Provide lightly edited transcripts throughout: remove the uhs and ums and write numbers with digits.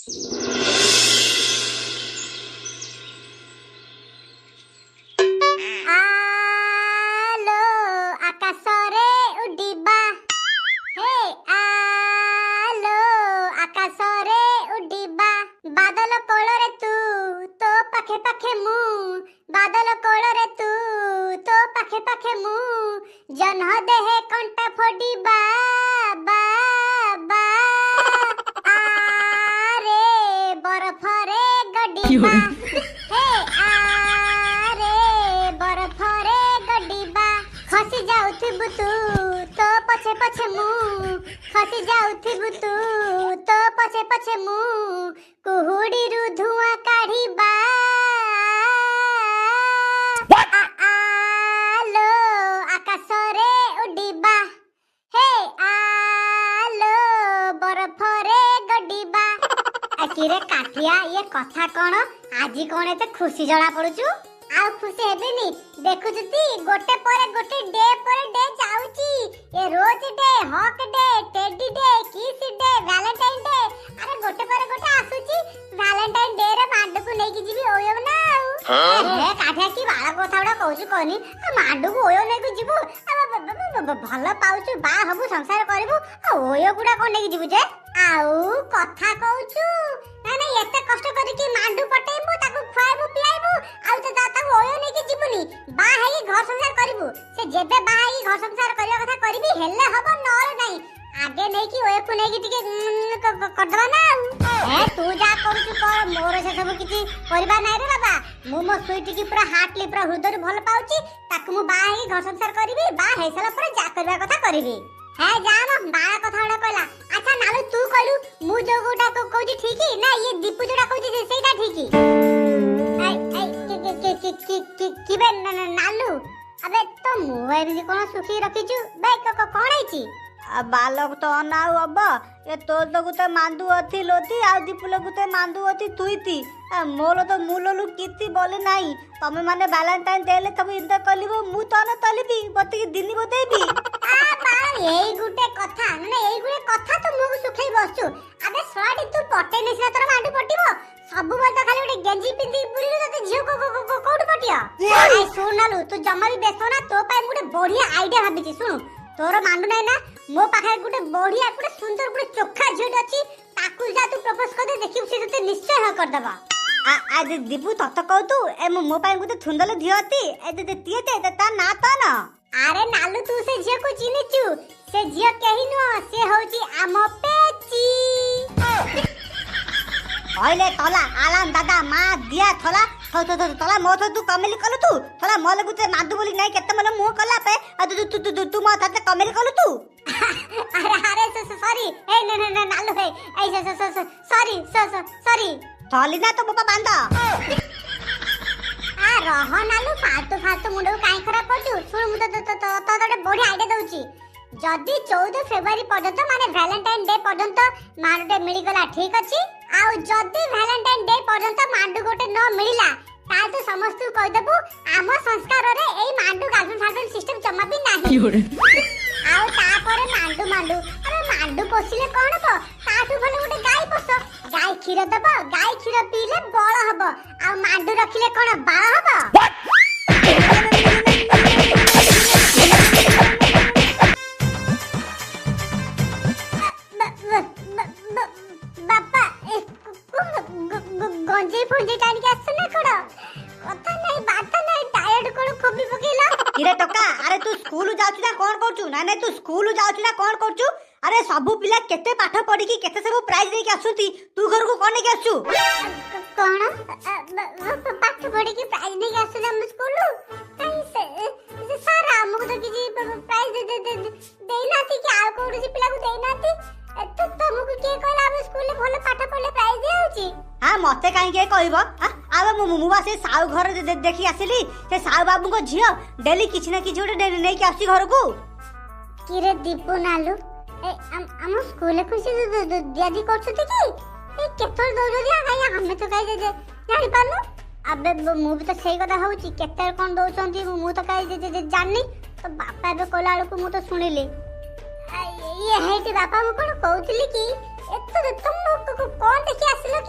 आलो आकाशरे उडिबा हे आलो आकाशरे उडिबा बादल कोलरे तू तो पाखे पाखे मु बादल कोलरे तू तो पाखे पाखे मु जन्ह देहे कंटा फोडिबा बा बा आरे बरफरे गडिबा हे आरे बरफरे गडिबा खसी जाउथिबु तू तो पछे पछे मु खसी जाउथिबु तू तो पछे पछे मु कुहुडीरु धुआं काढिबा आलो आकाशरे उडिबा हे आलो बरफरे गडिबा आकिरे काठिया ये कथा कोन आजी कोन एते खुशी जणा पडुचु आ खुशी हेबिनी देखुचुती गोटे पर गोटे डे पर डे जाउची ए rose day hug day teddy day kiss day Valentine day अरे गोटे पर गोटे आसुची वैलेंटाइन डे रे मांडू को नेकी जीबी ओयो ना हे काठिया की बाळा कथाडा कहूछु कोनी आ मांडू को ओयो नेकी जीबू भल पाउछु बा हबु संसार करबु आ ओयो गुडा कोन नेकी जीबू जे आउ कथा कहूछु ना ना एते कष्ट करी की मांडू पटेइबु ताको खुआइबु पियाइबु आउ त ताको ओयो नेकी जीबुनी बा हेई घर संसार करबु से जेबे बा हेई घर संसार करिया कथा करबी हेले हबो नर नाही आगे नेकी ओयो को नेकी टिके करदबा ना ए तू जा करूछु कर मोर से सब किछि करबा नै रे बाबा मु मो सुईटी की पूरा हार्टली पूरा हृदय भल पाउची ताको मु बा हेई घर संसार करबी बा हेसला पर जा करबा कथा करबी हे जाम बाळा कथाडा कहला अच्छा नालू तू कहलु मु जो गोटा को कहूची ठीकी ना ये दीपू जोटा कहूची सेटा ठीकी किबे नालू अबे तो मोबाइल जी कोन सुखी रखिचु बे कोन आइची बालक तो अनाउ अब ये तोर तो गुते मांदू अथी लोती आ दीपुल गुते मांदू अथी तुईती मोर तो मूललु किति बोले नाही तमे माने वैलेंटाइन देले तब इंद कलिबो मु तो न तलिबी बती दिनी बतेबी आ बा एई गुटे कथा माने एई गुटे कथा तो मुग सुखई बसचु अबे सवाडी तू पटे नेसला तोर मांडू पटिबो सबु बल तो खाली गुटे गेंजी पिंदी बुली तते झियो को कोड पटिया ए सुनालु तू जम्मा भी बेसो ना तो पाए गुटे बढ़िया आईडिया भाबिची सुनु तोर मांडू नै ना मो पाखे गुटे बढ़िया गुटे सुंदर गुटे चोखा झियोट अछि ताकू जा तू प्रपोज कर दे देखिब से तते निश्चय ह कर दबा आ दीपू तत कहू तू ए मो पाए गुते थुंदले धियती ए दे तियते ता ना तो ना अरे नालू तू से झियो को चिनिचु से झियो केही न से होची आम पेची ओइले तला आलाम दादा मा दिया थला तला मो तो तू कमेली कलु तू थला मोले गुते मादु बोली नाही केते मन मुह कला पे आ तू मा ताते कमेली कलु तू अरे सॉरी ए न नालू है ए सॉरी सॉरी थली ना तो बाबा बांधा आ रह नालू फालतू मुंडो काई खराब करछु सुन मु तो बढ़िया आइडिया दउची जदी 14 फरवरी पर्यंत माने वैलेंटाइन डे पर्यंत मांडू मिली गला ठीक अछि आउ जदी वैलेंटाइन डे पर्यंत मांडू गोटे न मिलिला ताल तो समस्त कह देबू आम संस्कार रे एई मांडू गर्लफ्रेंड सिस्टम जम्मा भी नाही आउ तापर मांडू अरे मांडू पोसिले कोन हो ताठू भले गोटे गाय पोस गाय क्षीर दबो गाय क्षीर पीले बळ हबो आ मांडू रखिले कोन बाळ हबो बापा गंजे फंजे टाणी के आसना कोड़ कथा नहीं बात नहीं टायर्ड कोड़ खोबी पकेला किरे टका अरे तू स्कूल जाउछु ना कोन करछु ना तू स्कूल जाउछु ना कोन करछु अरे सबु पिला केते पाठ पढी की केते सब प्राइज दे के आसुती तू घर को कोन के आसु कोन पाठ पढी की प्राइज दे के आसु हम स्कूल काई से सारा हमको तो किसी प्राइज दे नाती कि आ कोड से पिला को दे नाती तो तुमको के कहला हम स्कूल में भलो पाठ पढले प्राइज दे होची हां मते काई के कहबो आबे मु बासे साउ घर देखि आसिली से साउ बाबू को झियो डेली किछ ना किछ उठे नै के आसी घर को किरे दीपू नालू ए हम स्कूल को से दियादी करछथि की ए केतल दौर दिया काई हमें तो काई दे जानि पालो अबे मु भी तो सही कथा होची केते कोन दउचंती मु तो काई जाननी तो बापा बे कोला को मु तो सुनिली ये हेटी बापा मु कोन कहउतली की एतो तुम कोन देखि आसिले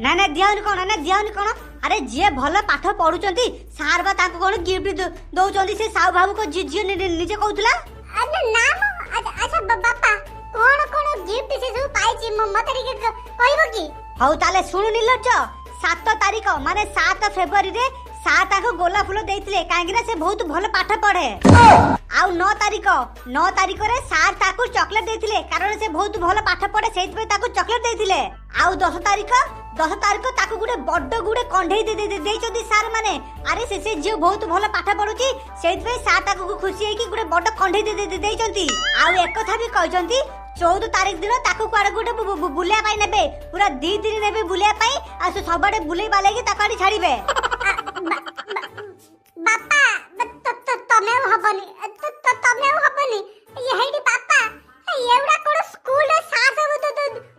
ନା ନା ଦିଆଉନି କଣ ନା ଦିଆଉନି କଣ ଆରେ ଯିଏ ଭଲ ପାଠ ପଢୁଛନ୍ତି ସାର୍ ବା ତାଙ୍କୁ କଣ ଗିଫ୍ଟ ଦଉଛନ୍ତି ସେ ସାହୁ ବାବୁଙ୍କ ଝିଅ ନିଜେ କହୁଥିଲା। ଆରେ ନା ଆଚ୍ଛା ବାପା କଣ କଣ ଗିଫ୍ଟ ସେ ସବୁ ପାଇଛି ମତେ ଟିକେ କହିବ କି? ହଉ ତାହେଲେ ଶୁଣୁ ନିର୍ଲଜ୍ଜ 7 ତାରିଖ ମାନେ 7 ଫେବୃଆରୀରେ ସାର୍ ତାଙ୍କୁ ଗୋଲାପ ଫୁଲ ଦେଇଥିଲେ କାହିଁକି ନା ସେ ବହୁତ ଭଲ ପାଠ ପଢେ। ଆଉ 9 ତାରିଖରେ ସାର୍ ତାକୁ ଚକଲେଟ ଦେଇଥିଲେ କାରଣ ସେ ବହୁତ ଭଲ ପାଠ ପଢେ ସେଇଥିପାଇଁ ତାକୁ ଚକଲେଟ ଦେଇଥିଲେ। ଆଉ 10 ତାରିଖ ତାକୁ ଗୋଟେ ବଡ ଗୁଡେ କଣ୍ଢେଇ ଦେଇଛନ୍ତି ସାର୍ ମାନେ। ଆରେ ସେ ଝିଅ ବହୁତ ଭଲ ପାଠ ପଢୁଛି ସେଇଥିପାଇଁ ସାର୍ ତାକୁ ଖୁସି ହେଇକି ଗୋଟେ ବଡ କଣ୍ଢେଇ ଦେଇଛନ୍ତି। ଆଉ ଏକଥା ବି କହିଛନ୍ତି 14 ତାରିଖ ଦିନ ତାକୁ କୁଆଡେ ଗୋଟେ ବୁଲିବା ପାଇଁ ନେବେ ପୁରା 2 ଦିନ ନେବେ ବୁଲିବା ପାଇଁ ଆଉ ସେ ସବୁଆଡେ ବୁଲେଇ ବାଲେଇକି ତାକୁ ଆଡେ ଛାଡିବେ। ବାପା ତମେ ହବନି ହେଇଟି ବାପା ଏଉଡା କୋନ ସ୍କୁଲରେ ସାର୍ ସବୁ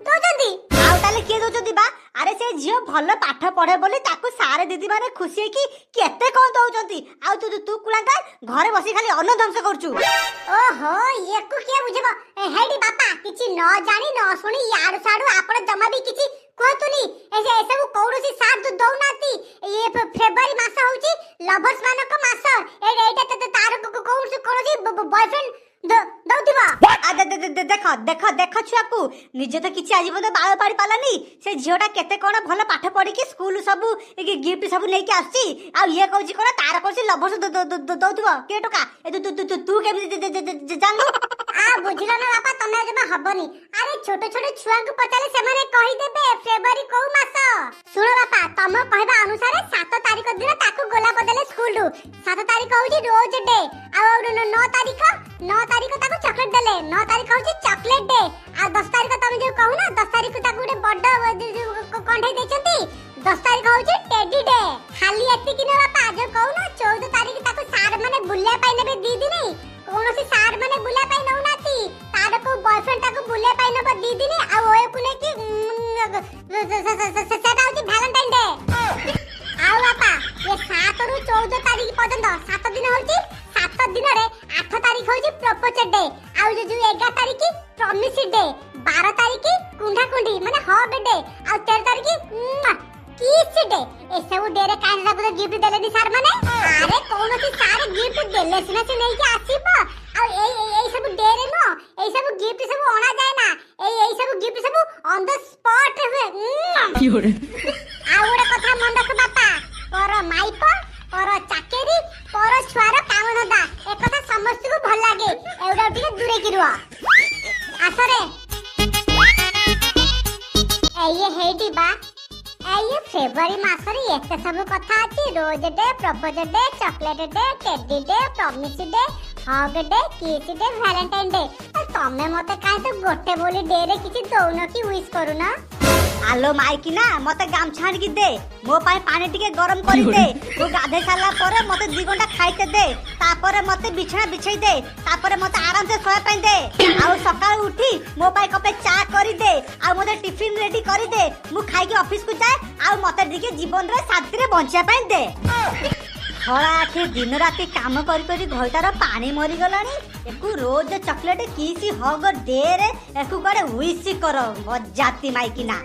ଦଉଛନ୍ତି। ଆଉ ତାହେଲେ କିଏ ଦଉଛନ୍ତି ବା? ଆରେ ସେ ଝିଅ ଭଲ ପାଠ ପଢେ ବୋଲି ତାକୁ ସାର୍ ଦିଦି ମାନେ ଖୁସି ହେଇକି କେତେ କଣ ଦଉଛନ୍ତି। ଆଉ ତୁ କୁଳାଙ୍କା ଘରେ ବସି ଖାଲି ଅନ୍ନ ଧ୍ୱଂସ କରୁଛୁ। ଓହୋ ୟାକୁ କିଏ ବୁଝିବ ହେଇଟି ବାପା କିଛି ନ ଜାଣି ନ ଶୁଣି ୟାଡୁ ସାଡୁ ଆପଣ ଜମା ବି କିଛି କୁହନ୍ତୁନି। ଏସବୁ କୌଣସି ସାର୍ ଦଉନାହାନ୍ତି। ଏ ଫେବୃଆରୀ ମାସ ହଉଛି ଲଭର୍ସ ମାନଙ୍କ ମାସ। ଏଇଟା ତାର କୌଣସି ବୟଫ୍ରେଣ୍ଡ ଦଉଥିବ। ଦେଖ ଛୁଆକୁ ନିଜେ ତ କିଛି ଆଜି ପର୍ଯ୍ୟନ୍ତ ବାଳ ପାടി ପାରିଲାନି ସେ ଝିଅଟା କେତେ କଣ ଭଲ ପାଠ ପଢିକି ସ୍କୁଲ ସବୁ ଗିଫ୍ଟ ସବୁ ନେଇକି ଆସୁଛି। ଆଉ ଇଏ କହୁଛି କଣ ତାର କୌଣସି ଲଭର୍ସ ଦଉଥିବ କିଏ ଟୋକା ତୁ କେମିତି ଜାଣିଲୁ? ବୁଝିଲ ନା ବାପା ତମେ ଜମା ହବନି। ଆରେ ଛୋଟ ଛୋଟ ଛୁଆଙ୍କୁ ପଚାରେ ସେମାନେ କହିଦେବେ ଫେବୃଆରୀ କୋଉ ମାସ। ଶୁଣ ବାପା ତମ କହିବା ଅନୁସାରେ 7 ତାରିଖ ଦିନ ତାକୁ ଗୋଲାପ ଦେଲେ ସ୍କୁଲରୁ। 7 ତାରିଖ ହଉଛି ରୋଜ ଡେ। ଆଉ 9 ତାରିଖ ତାକୁ ଚକଲେଟ ଦେଲେ। 9 ତାରିଖ ହଉଛି ଚକଲେଟ ଡେ। ଆଉ 10 ତାରିଖ ତମେ ଯୋଉ କହୁନା 10 ତାରିଖ ତାକୁ ଗୋଟେ ବଡ କଣ୍ଢେଇ ଦେଇଛନ୍ତି। 10 ତାରିଖ ହଉଛି ଟେଡି ଡେ। ଖାଲି ଏତିକି ନା ବାପା ଯୋଉ କହୁନା 14 ତାରିଖ ତାକୁ ସାର୍ ମାନେ ବୁଲିବା ପାଇଁ ନେବେ 2 ଦିନ। କୌଣସି ସାର୍ ମାନେ ବୁଲିବା ପାଇଁ ନଉନାହାନ୍ତି। ତାର କୋଉ ବୟଫ୍ରେଣ୍ଡ ତାକୁ ବୁଲିବା ପାଇଁ ନେବ 2 ଦିନ। ଆଉ ଓଏକୁ ନେଇକି ସେଟା ହଉଛି ଭ୍ୟାଲେଣ୍ଟାଇନ ଡେ। ଆଉ ବାପା ଏ 7 ରୁ 14 ତାରିଖ ପର୍ଯ୍ୟନ୍ତ 7 ଦିନ ହଉଛି 7 ଦିନରେ 8 ତାରିଖ ହଉଛି ପ୍ରପୋଜ ଡେ। ଆଉ ଯୋଉ 11 ତାରିଖ ପ୍ରମିସ ଡେ। 12 ତାରିଖ କୁଣ୍ଢା କୁଣ୍ଢି ମାନେ ହଗ୍ ଡେ। ଆଉ 13 ତାରିଖ କିସ୍ ଡେ। ଏସବୁ ଡେରେ କାହିଁ ତାକୁ ଗିଫ୍ଟ ଦେଲେନି ସାର୍ ମାନେ? ଆରେ କୌଣସି ସାର୍ ଗିଫ୍ଟ ଦେଲେ ସିନା ସେ ନେଇକି ଆସିବ। ଆଉ ଏଇ ସବୁ ଡେରେ ନୁହଁ ଏଇ ସବୁ ଗିଫ୍ଟ ସବୁ ଅଣା ଯାଏ ନା। ଏଇ ସବୁ ଗିଫ୍ଟ ସବୁ ଅନ୍ ଦ ସ୍ପଟ୍ ହୁଏ। ଆଉ ଗୋଟେ କଥା ମନେ ରଖ ବାପା ପର ମାଇପ ପର ଚାକେରି ପର ଛୁଆର କାମ ଧନ୍ଦା ଏ କଥା ସମସ୍ତଙ୍କୁ ଭଲ ଲାଗେ। ଏଉଡା ଟିକେ ଦୂରେଇକି ରୁହ। ଆସରେ ଏଇ ହେଇଟି ବା ଏଇ ଫେବୃଆରୀ ମାସରେ ଏତେ ସବୁ କଥା ଅଛି। Rose day propose day chocolate day teddy day promise day hug day kiss day valentine day. ତମେ ମତେ କାହିଁ ତ ଗୋଟେ ବୋଲି ଡେ ରେ କିଛି ଦଉନ କି ୱିଶ କରୁନ? ଆଲୋ ମାଇକିନା ମତେ ଗାମଛା ଆଣିକି ଦେ ମୋ ପାଇଁ ପାଣି ଟିକେ ଗରମ କରି ଦେ। ମୁଁ ଗାଧେଇ ସାରିଲା ପରେ ମତେ 2 ଘଣ୍ଟା ଖାଇତେ ଦେ। ତାପରେ ମତେ ବିଛଣା ବିଛେଇ ଦେ। ତାପରେ ମତେ ଆରାମସେ ଶୋଇବା ପାଇଁ ଦେ। ଆଉ ସକାଳୁ ଉଠି ମୋ ପାଇଁ କପେ ଚା କରି ଦେ। ଆଉ ମତେ ଟିଫିନ ରେଡି କରି ଦେ। ମୁଁ ଖାଇକି ଅଫିସ କୁ ଯାଏ। ଆଉ ମତେ ଟିକେ ଜୀବନରେ ଶାନ୍ତିରେ ବଞ୍ଚିବା ପାଇଁ ଦେ। ଖରା ଆଖି ଦିନ ରାତି କାମ କରି କରି ଘଇଟାର ପାଣି ମରିଗଲାଣି। ଏକୁ ରୋଜ ଚକଲେଟ କିସି ହଗ ଡେ ରେ ଏକୁ କୁଆଡେ ୱିଶ କର ମଜାତି ମାଇକିନା।